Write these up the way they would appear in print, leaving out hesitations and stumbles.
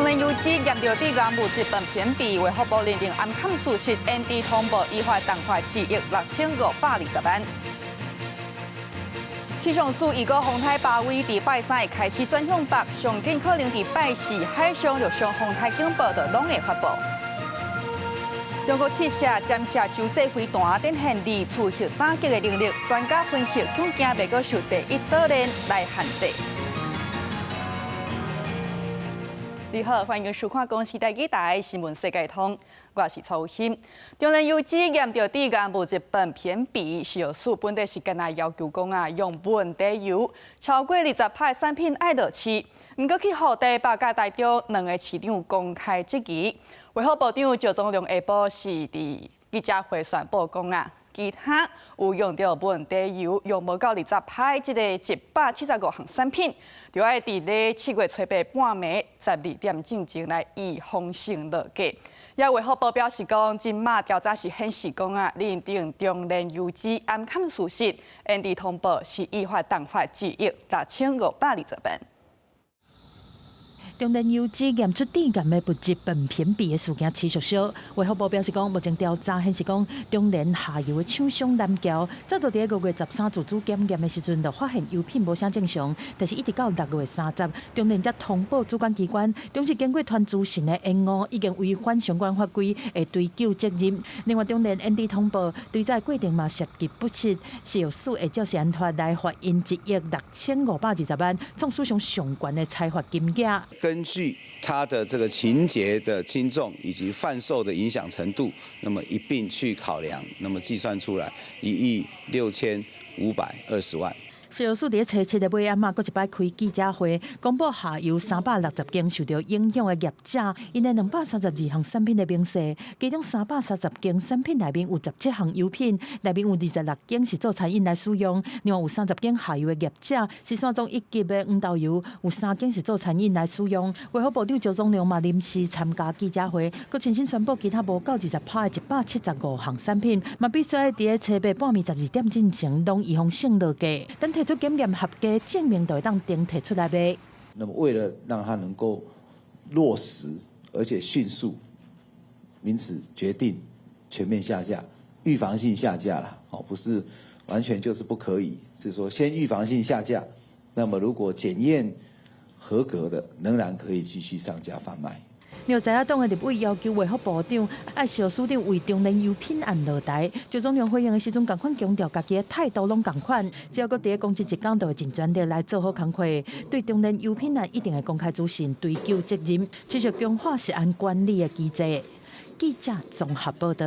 联邮局验到低价物质本偏比，为福部认定暗砍属实，ND 通报依法冻罚2亿6520万。气象署预告风台巴威伫拜三会开始转向北，上紧可能伫拜四海上陆上风台警报的拢会发布。中国试射监视洲际飞弹，展现二次核打击的能力。专家分析，恐惊袂阁受第一岛链来限制。你好，欢迎收看公视第几台新闻世界通，我是曹欣。中联邮局验到低价物质苯偏比，石油署本地是跟来要求讲用本地油超过20派产品爱落市，毋过去互第八届代表两个市场公开质疑。卫福部长赵忠良下晡是伫记者会宣布讲其他有用到本地油用无到20派即个175项产品，就要伫咧7月初8半暝12点进前来以风险落价。也卫福部表示讲，今马调查是显示讲认定中联邮局暗砍事实，ND 通报是依法冻罚2亿6520万。中联邮局验出低价的物质苯偏比的事件持续烧。卫福部表示讲，目前调查显示讲，中联下游的厂商南桥早在5月13自主检验的时阵，就发现油品无啥正常，但是一直到6月30，中联才通报主管机关，中是经过团资讯的延误，已经违反相关法规，会追究责任。另外，中联 ND 通报对这过程嘛涉及不实，石油署会照宪法来罚因1亿6520万，创史上上悬的裁罚金额。根据它的这个情节的轻重以及贩售的影响程度，那么一并去考量，那么计算出来1亿6520万。石油署伫初7的尾暗佫一摆开记者会，公布下游360间受到影响的业者，因的232项产品的明细，其中330间产品内面有17项油品，内面有26间是做餐饮来使用，另外有30间下游的业者是选种1级的黄豆油，有3间是做餐饮来使用。卫福部长赵忠良嘛临时参加记者会，佫亲身宣布其他无到20趴的175项产品，嘛必须要伫咧初8半暝12点进前拢以风险落价。提出检验合格证明，就会当顶提出来卖。那么，为了让它能够落实，而且迅速，因此决定全面下架，预防性下架了。不是完全就是不可以，是说先预防性下架。那么，如果检验合格的，仍然可以继续上架贩卖。廖在党的立委要求卫福部长爱石油署长为中联油品案落台。赵忠良回应的时阵，同款强调家己的态度拢同款，只要搁伫咧公职一天，就会尽全力来做好工作。对中联油品案一定会公开资讯，追究责任，持续强化食安管理的机制。记者综合报道。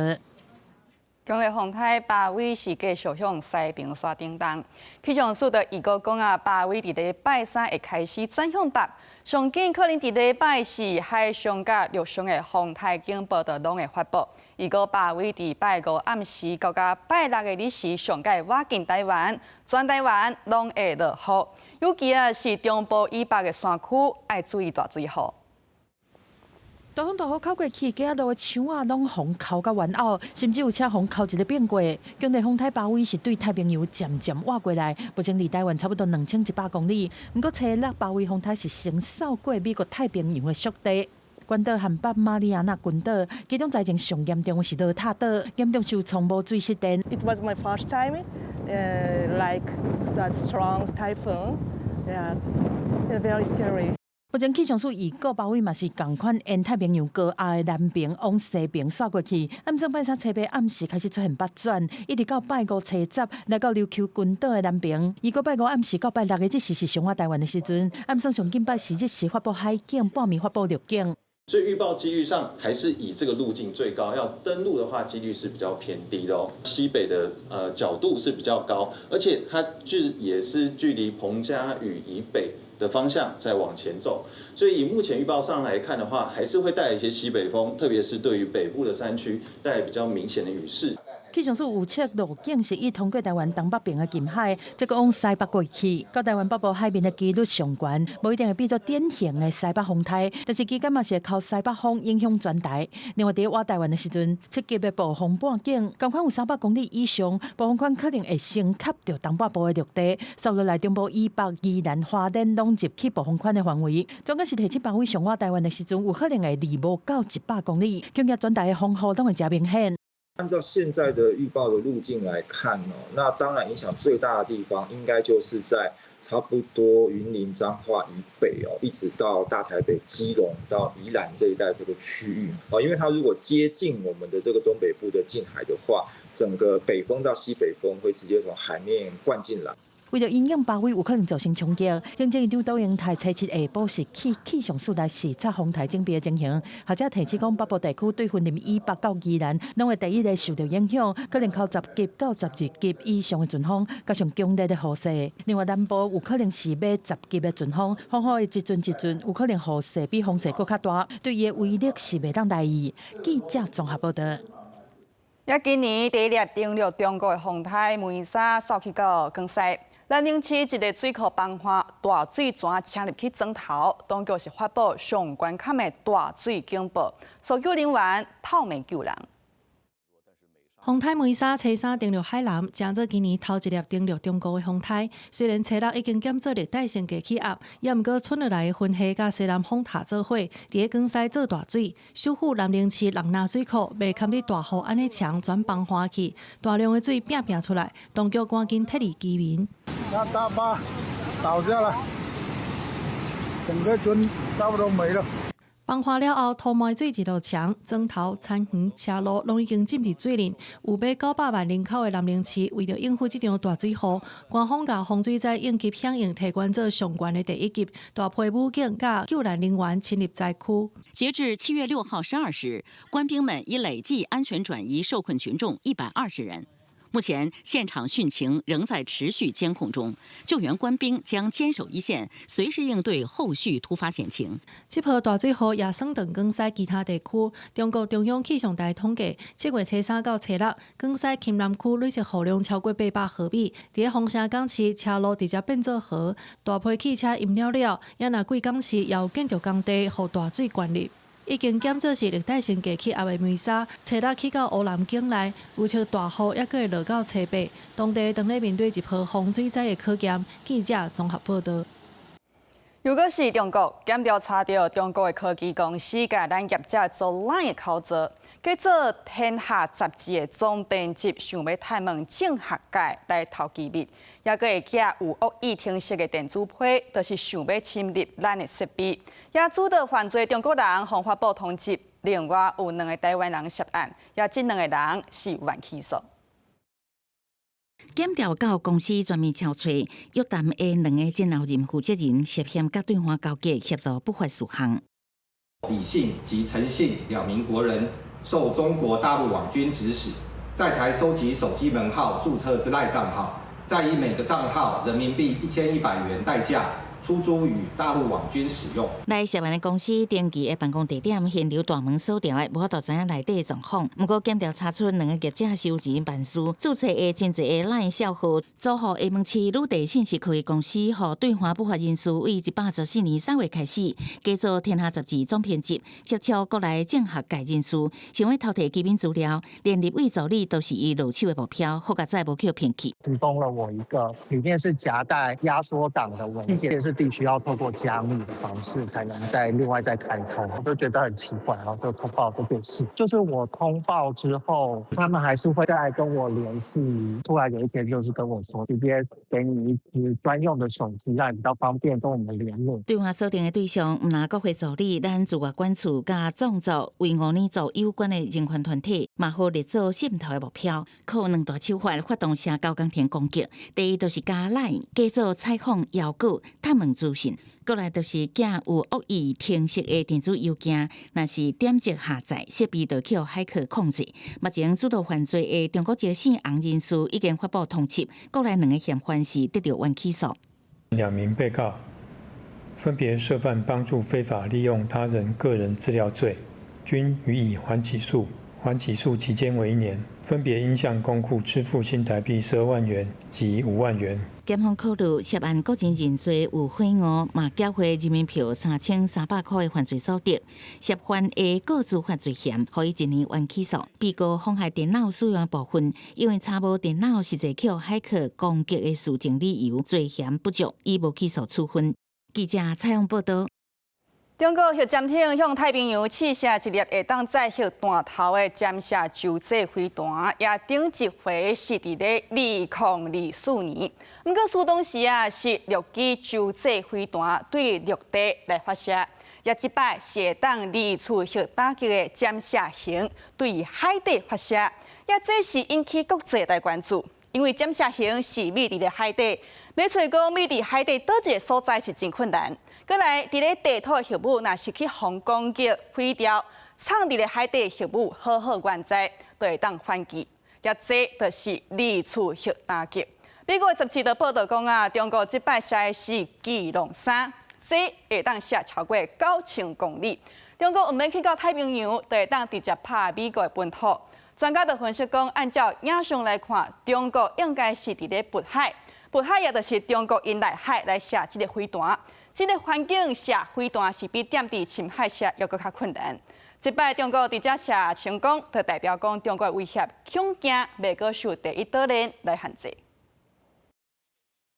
今日风台巴威是继续向西平山顶动，气象署的预告讲巴威伫咧拜三会开始转向北，上紧可能伫咧拜四海上甲陆上的风台警报就拢会发布。预告巴威伫拜5暗时到拜6的日时，上届挖进台湾，全台湾拢会落雨，尤其是中部以北的山区要注意大水雨。大风大雨靠过去，街路的墙拢风扣到完后，甚至有车风扣一个变过。今日风台巴威是对太平洋渐渐挖过来，目前离台湾差不多2100公里。不过初6巴威风台是先扫过美国太平洋的属地。关岛和北马里亚纳群岛，其中灾情上严重的是罗塔岛，严重受从无水失电。It was my first time, like that strong typhoon. Yeah, very scary. 目前气象署预告巴威嘛是同款沿太平洋高压的南边往西边刷过去。暗时拜三初8暗时开始出现北转，一直到拜5初10来到琉球群岛的南边。伊个拜5暗时到拜6的这时是上海台湾的时阵，暗时上近拜4这时发布海警，半暝发布陆警。所以预报几率上还是以这个路径最高，要登陆的话几率是比较偏低的哦。西北的角度是比较高，而且它也是距离彭佳屿以北的方向在往前走，所以以目前预报上来看的话，还是会带来一些西北风，特别是对于北部的山区带来比较明显的雨势。气象署预测路径是以通过台湾东北边的近海，再往西北过去，到台湾北部海面的几率上悬，无一定会变作典型的西北风台，但是期间嘛是会靠西北风影响全台。另外，伫挖台湾的时阵，7级的暴风半径，共款有300公里以上，暴风圈可能会升级到东北部的陆地，扫落来中部以北、宜兰、花莲拢入去暴风圈的范围。总共是提700位上挖台湾的时阵，有可能会离无到100公里，今日全台的风雨都会真明显。按照现在的预报的路径来看那当然影响最大的地方应该就是在差不多云林彰化以北一直到大台北基隆到宜兰这一带这个区域因为它如果接近我们的这个东北部的近海的话，整个北风到西北风会直接从海面灌进来。为了影响包围，有可能造成冲击。行政院长杜英台初7下晡是气象署来视察风台整备的情形，或者提示讲北部地区对云林以北到宜兰，拢会第一个受到影响，可能靠10级到12级以上的阵风，加上强烈的雨势。另外南部有可能是买10级的阵风，风雨的一阵，有可能雨势比风势更较大，对伊的威力是袂当大意。记者综合报道。今年第一粒登陆中国的风台梅沙扫去到江西。南宁市一个水库崩花，大水泉请入去庄头，当局是发布上关卡的大水警报，搜救人员透明救人。风台梅沙初3登陆海南，正做今年头一粒登陆中国的风台。虽然初6已经检测热带性低气压，也毋过春落来的云系甲西南风塔做伙，伫江西做大水。首府南宁市龙纳水库未堪伫大雨安尼强全崩花去，大量的水拼出来，当局赶紧撤离居民。那大坝倒下了，整个村差不多没了。崩花了后，涂麦水一路长，庄头、田园、车路拢已经浸入水里。有约900万人口的南宁市，为了应付这场大水雨，官方甲防水灾应急响应提悬做上悬的第1级，大批武警甲救援人员侵入灾区。截至7月6号12时，官兵们已累计安全转移受困群众120人。目前现场汛情仍在持续监控中，救援官兵将坚守一线，随时应对后续突发险情。这波大水雨也送到江西其他地区。中国中央气象台统计，7月初3到初6，江西黔南区累积雨量超过800毫米。伫个凤城港市，车路直接变做河，大批汽车淹了，也若贵港市也有建筑工地互大水灌入。已经检测是热带性低气压的梅沙，初6去到乌兰境内，预测大雨也会落到初8。当地当咧面对一波洪水灾的考验。记者综合报道。如果是中国，检调查到中国的科技公司甲咱业者做烂的考作，叫做天下杂志的总编辑想要探问政学界来偷机密，也佫会寄有恶意程式的电子批，就是想要侵入咱的设备，也主导犯罪中国人互发布通缉。另外有2个台湾人涉案，也这2个人是原起诉。检调到公司全面调查，约谈的2个前后任负责人涉嫌甲对方交结协助不法事项。理性及诚信两名国人，受中国大陆网军指使，在台收集手机门号注册之赖账号，再以每个账号人民币1100元代价出租予大陆网军使用。来涉案的公司登记的办公地点现留大门锁定的，无法度知影内底的状况。不过检调查出2个业者收钱办事，注册的真侪个赖小号，租予厦门市鲁地信息科技公司，予对方不法人士为114年3月开始，加做天下杂志总编辑，接触国内政学界人士，想要偷摕基本资料，连立委助理都是以入手的目标，好甲再无去骗去。提供了我一个里面是夹带压缩档的文件，是必须要透过加密的方式才能另外再开通，我就觉得很奇怪，然后就通报这件事。就是我通报之后，他们还是会再跟我联系。突然有一天就是跟我说，直接给你一支专用的手机，让你比较方便跟我们联络。对方锁定的对象，毋但国会助理、咱自我管处甲创作为5年做有关的人权团体，嘛好列做渗透的目标，靠2大手法发动社交工程攻击。第一就是加赖，加做采访、邀稿、探问资讯；过来就是寄有恶意程式的电子邮件，若是点击下载，设备就去骇客控制。目前主导犯罪的中国籍姓洪人士已经发布通缉，国内2个嫌犯是得到原起诉。2名被告分别涉犯帮助非法利用他人个人资料罪，均予以缓起诉缓起诉期间为1年，分别应向公库支付新台币12万元及5万元。检方考虑涉案个人认罪有贿赂，嘛缴回人民票3300块的犯罪所得，涉犯的个自法罪嫌，可以1年原起诉。被告妨害电脑使用部分，因为查无电脑实际去骇客攻击的事情理由，罪嫌不足，以无起诉处分。记者采访报道。中国核潜艇向太平洋试射一粒会当载核弹头的潜射洲际飞弹，也顶一回是伫咧2024年。不过苏当时是6支洲际飞弹对陆地来发射，也即摆是会当利处核打击的潜射型对海底发射，也这是引起国际大关注。因为潜射型是秘伫咧海底，要找讲秘伫海底倒一个所在是真困难。过来，伫咧地土的核武，若是去防攻击毁掉，藏伫咧海底的核武好好关在，就会当反击。也这就是利处核打击。美国17日报道讲中国即摆射的是基隆3，这会当射超过9000公里。中国毋免去到太平洋，就会当直接拍美国的本土。专家就分析讲，按照影像来看，中国应该是伫咧渤海，渤海也就是中国因内海来射这个飞弹。这个环境射飞弹是比踮伫深海射要搁较困难。即摆中国伫遮射成功，就代表讲中国的威胁恐惊未搁受第一岛链来限制。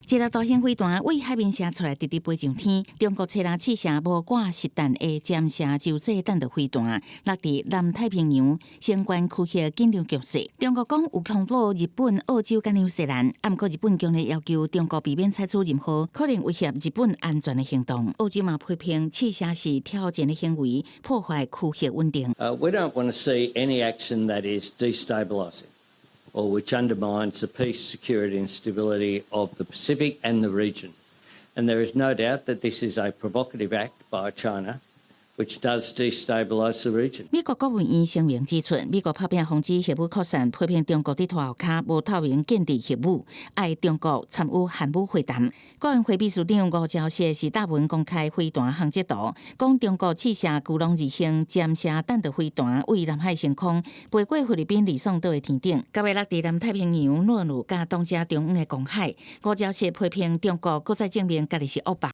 一粒大型飞弹为海面射出来，直直飞上天。中国测量试射无挂实弹的潜射洲际弹道飞弹，落伫南太平洋相关区域紧张局势。中国讲有通报日本、澳洲甲纽西兰，不过日本强烈要求中国避免采取任何可能威胁日本安全的行动。澳洲嘛批评试射是挑战的行为，破坏区域稳定。We don't want to see any action that is destabilising, or which undermines the peace, security and stability of the Pacific and the region. And there is no doubt that this is a provocative act by China, which does destabilise the region. 美国国务院声明指出，美国拍拼防止核武扩散，批评中国伫拖后脚无透明建立核武，爱中国参与核武会谈。国安会秘书长吴钊燮是大文公开飞弹航迹图，讲中国试射巨龙2型潜射弹道飞弹为南海升空，飞过菲律宾李宋岛的天顶，甲要落伫南太平洋内陆甲东加中央的公海。吴钊燮批评中国搁再证明家己是恶霸。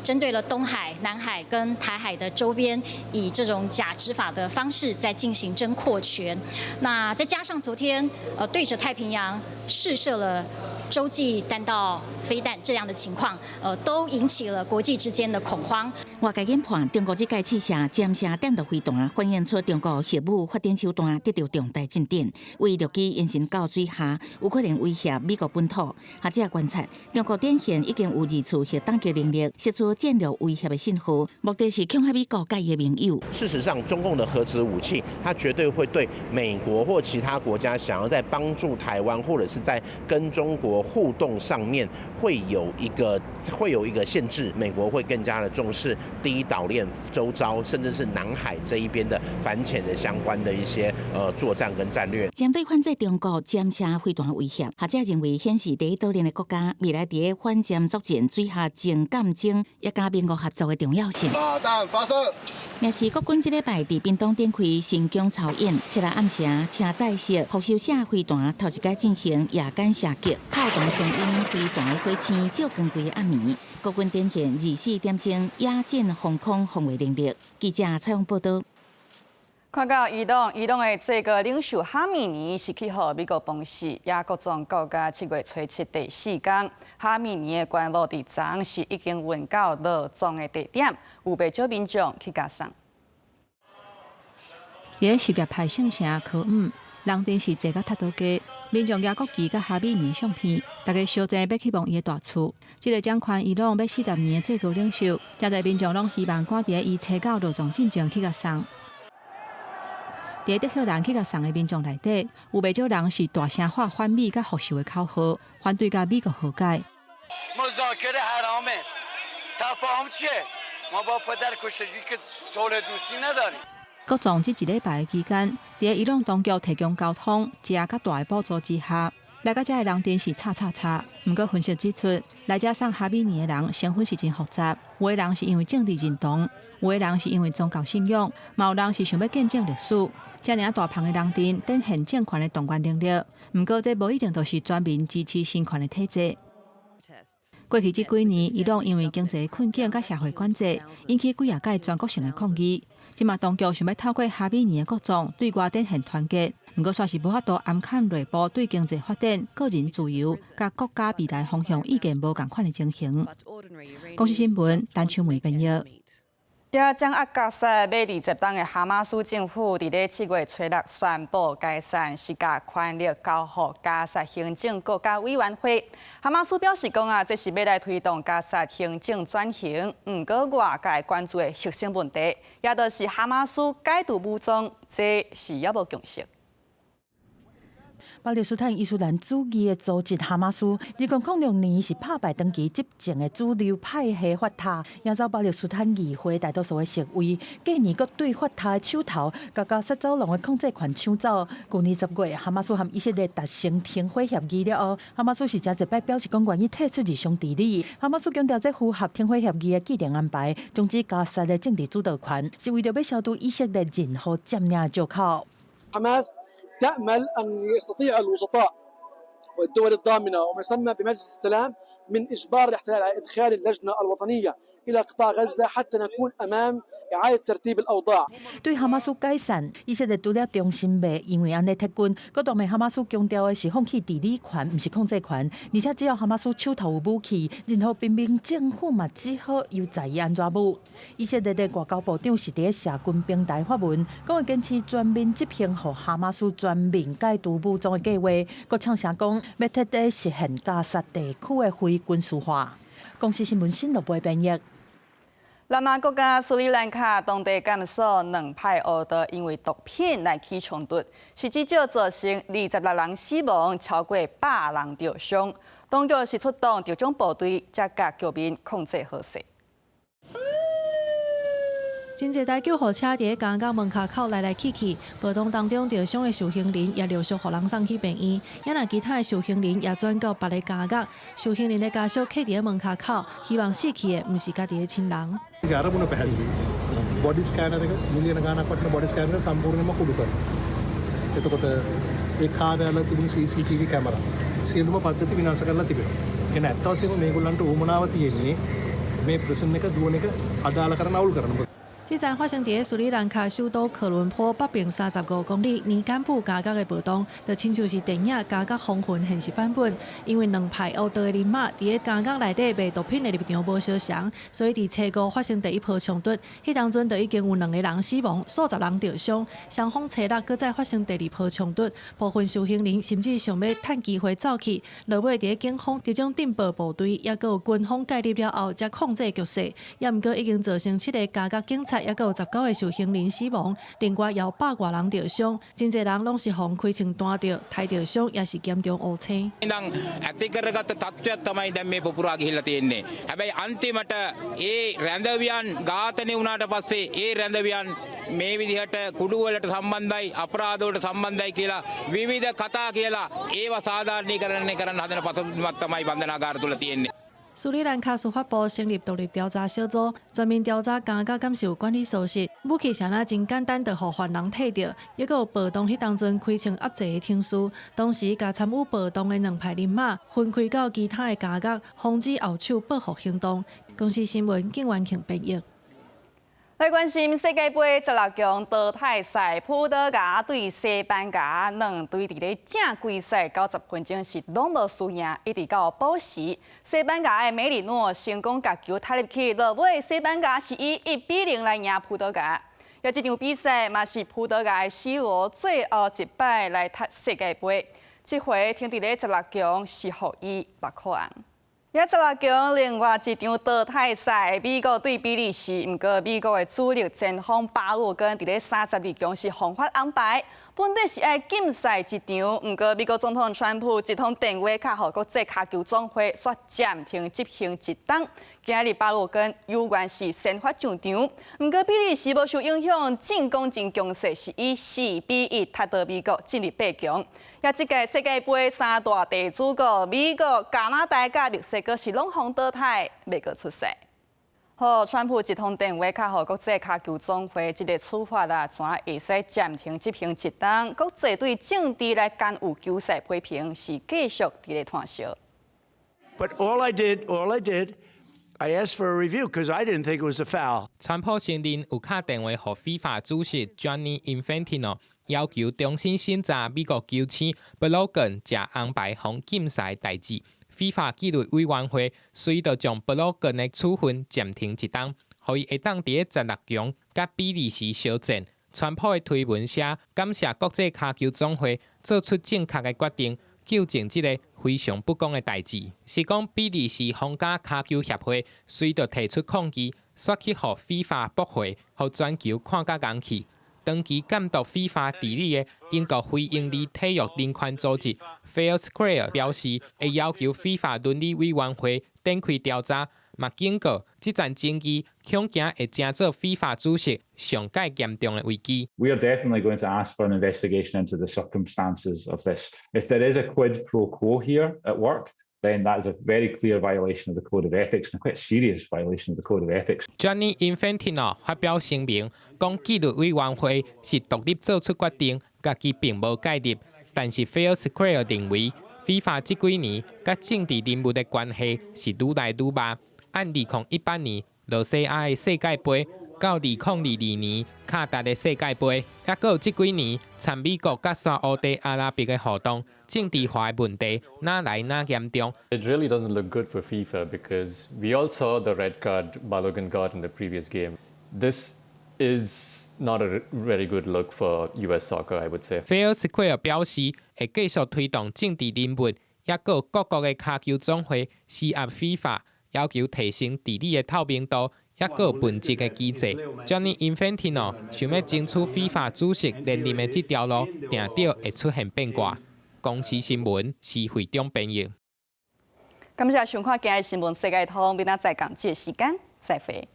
针对了东海、南海跟台海的周边，以这种假执法的方式在进行真扩权。那再加上昨天对着太平洋试射了洲际弹道飞弹这样的情况，都引起了国际之间的恐慌。外界研判，中国这届试射潜射弹道飞弹，反映出中国核武发展手段得到重大进展，为陆基延伸到水下，有可能威胁美国本土。学者观察，中国典型已经有2次核打击能力，释出战略威胁的信号，目的是恐吓美国甲伊的盟友。事实上，中共的核子武器，它绝对会对美国或其他国家想要在帮助台湾，或者是在跟中国互动上面，会有一个限制。美国会更加的重视第一岛链周遭，甚至是南海这一边的反潜的相关的一些作战跟战略。针对反制中国潜射飞弹威胁，学者认为显示第一岛链的国家未来伫反潜作战、水下情感情也加美国合作的重要性。炸弹发射。也是国军这礼拜伫屏东展开新疆操演，7日暗时车载式复修式飞弹头一摆进行夜间射击，炮弹的声音、飞弹的火星照光规暗暝。国军展现24点钟野战防空防卫能力。记者采访报道。看到伊朗的最高领袖哈米尼是去予美国访视，也各种国家7月初7第4天，哈米尼的棺木伫昨是已经运到落葬的地点，有不少民众去加送。伫10月派圣城科5，人真是坐甲太多街，民众举国旗甲哈米尼相片，大家相争要去望伊的大厝。这个掌权伊朗要40年的最高领袖，真侪民众拢希望赶伫伊车到落葬进前去甲送。伫得赫人去甲送的民众内底，有不少人是大声喊反美甲复仇的口号，反对甲美国和解。各种这一礼拜的期间，伫伊朗当局提供交通、食甲大的补助之下，来到遮的人真是吵。不过分析指出，来遮送哈比尼的人身份是真复杂，有的人是因为政治认同，有的人是因为宗教信仰，嘛有人是想要见证历史。遮尔大胖的人阵展现政权的动员能力，不过这无一定都是全民支持新权的体制。过去这几年，伊拢因为经济困境甲社会管制，引起几届全国性的抗议。即马当局想要透过哈比尼的各种对外展现团结，不过却是无法度暗砍内部对经济发展、个人自由、甲国家未来方向意见无共款的情形。公司新闻，陈秋梅编译。也将加沙美利集党的哈马斯政府，伫咧7月初6宣布解散，施加权力交予加沙行政国家委员会。哈马斯表示讲这是要来推动加沙行政转型。不过外界关注的核心问题，也就是哈马斯解除武装，这是也无共识。巴勒斯坦伊斯兰主义的组织哈马斯，2006年是拍败长期执政的主流派系法塔，赢走巴勒斯坦议会大多数的席位。隔年，阁对法塔的手头甲加沙走廊的控制权抢走。去年10月，哈马斯和以色列达成停火协议了后，哈马斯是真一摆表示讲愿意退出日常治理。哈马斯强调，这符合停火协议的既定安排，终止加沙的政治主导权，是为了要消除以色列任何占领借口。تأمل أن يستطيع الوسطاء والدول الضامنة وما يسمى بمجلس السلام من إجبار الاحتلال على إدخال اللجنة الوطنية إلى قطاع غزة حتى نكون أمام إعادة ترتيب الأوضاع. 对哈马斯解散，以色列除了中心脉，因为安尼撤军，佮当面哈马斯强调的是放弃治理权，不是控制权，而且只要哈马斯手头有武器，任何平民政府嘛只好由在伊安怎武。以色列的外交部长是伫社群平台发文，讲会坚持全面执行，互哈马斯全面解除武装的计划，佮呛声讲要彻底实现加沙地区的非军事化。公司新闻新闻部编译。南亚国家斯里兰卡当地检所2派恶斗因为毒品来起冲突，是至少造成26人死亡，超过100人受伤。当局是出动调种部队，才甲居民控制好势。真侪台救护车伫刚刚门口口来去，暴动当中受伤的受刑人也陆续互人送去病院，也若其他的受刑人也转到别个家角。受刑人的家属企伫门口，希望死去的毋是家己的亲人。body scanner එක මිලියන ගණනක් වටින body scanner සම්පූර්ණයෙන්ම කුඩු කරනවා. එතකොට ඒ කාර්යාලවල තිබුණු CCTV කැමරා සියලුම පද්ධති විනාශ කරලා තිබෙනවා. එන ඇත්ත වශයෙන්ම මේගොල්ලන්ට උවමනාව තියෙන්නේ මේ ප්‍රශ්න එක දුවන එක අදාළ කරන අවුල් කරන. 这站发生伫斯里兰卡首都科伦坡北边35公里年干部加角的暴动，就亲像是电影《加角风云》现实版本。因为2派恶斗的人马伫加角内底卖毒品的立场无相同，所以伫初5发生第一波冲突，迄当阵就已经有2个人死亡，数十人受伤。双方初6搁再发生第2波冲突，部分受刑人甚至想要趁机会走去，落尾伫警方这种侦报部队，也搁有军方介入了后，才控制局势。也毋过已经造成7个加角警察。 也有19个受刑人死亡，另外有100多人受伤，真侪人拢是互开枪弹着，抬着伤，也是严重乌青。 ඇති කරගත්ත තත්ත්වයක් තමයි දැන් මේ පුපුරා ගිහිල්ලා තියෙන්නේ. හැබැයි අන්තිමට ඒ රැඳවියන් ඝාතනය වුණාට පස්සේ ඒ රැඳවියන් මේ විදිහට කුඩු වලට සම්බන්ධයි අපරාධ වලට සම්බන්ධයි කියලා විවිධ කතා කියලා ඒව සාධාරණීකරණය කරන්න හදන පසුබිමක් තමයි බන්ධනාගාර තුල තියෙන්නේ. 斯里兰卡司法部成立独立调查小组，专门调查加角敢是有管理疏失。武器啥那真简单，就互犯人摕着，也有暴动迄当阵开枪压制的听书，当时甲参与暴动的2派人马分开到其他的加角，防止后手报复行动。公司新闻景元庆编译。 来关心世界杯16强淘汰赛，葡萄牙对西班牙2队伫咧正规赛90分钟是拢无输赢，一直到补时。西班牙的梅里诺成功把球踢入去，落尾西班牙是以1-0来赢葡萄牙。也这场比赛嘛是葡萄牙的 C 罗最后一摆来踢世界杯，这回停伫咧16强是互伊6颗红。 也16强另外一场淘汰赛，美国对比利时，不过美国的主力前锋巴鲁根伫咧32强是红发安排，本来是爱禁赛一场，不过美国总统川普一通电话卡，互国际卡球总会煞暂停执行一档，今日巴罗根有关是先发上场，不过比利时无受影响，进攻真强势，是以4-1踢倒美国进入8强。也这届世界杯三大地主国美国、加拿大甲墨西哥是拢互淘汰，未过出线。好，川普一通电话，卡互国际骹球总会这个处罚啊，怎会使暂停执行一档？国际对政治来干预球赛批评，是继续伫咧探烧。But all I did, I asked for a review because I didn't think it was a foul. 川普承认有打电话予 FIFA 主席 Gianni Infantino， 要求重新审查美国球星 Blogan 只安排防禁赛代志。FIFA 纪律委员会随着将 Blogan 的处分暂停一档，予伊会当伫16强甲比利时相战。川普的推文写感谢国际骹球总会做出正确的决定。纠正这个非常不公的代志，是讲比利时皇家骹球协会随着提出抗议，刷去予 FIFA 驳回，予全球看甲硬气。长期监督 FIFA 治理的英国非营利体育人权组织 Fair Square 表示，会要求 FIFA 伦理委员会展开调查。嘛警告，这场争议恐惊会成做 FIFA 主席上界严重的危机。We are definitely going to ask for an investigation into the circumstances of this. If there is a quid pro quo here at work, then that is a very clear violation of the Code of Ethics and a quite serious violation of the Code of Ethics. Gianni Infantino 发表声明，讲纪律委员会是独立做出决定，家己并无介入。但是 Fair Square 认为 ，FIFA 这几年甲政治人物的关系是愈来愈密。按2018年罗西亚的世界杯，到2022年卡达的世界杯，也有这几年参美国甲沙烏地阿拉伯的活動，政治化的問題哪來哪嚴重。It really doesn't look good for FIFA because we all saw the red card Balogun got in the previous game. This is not a very good look for US soccer, I would say. Fair Square 表示會繼續推動政治人物，也有各國的骹球總會施壓 FIFA。要求提升治理的透明度，也有分級的機制。Gianni Infantino 想要爭取 FIFA 主席連任的這條路，定定會出現變卦。公視新聞是會中編譯。感謝收看今日新聞世界通，明仔載講節時間再會。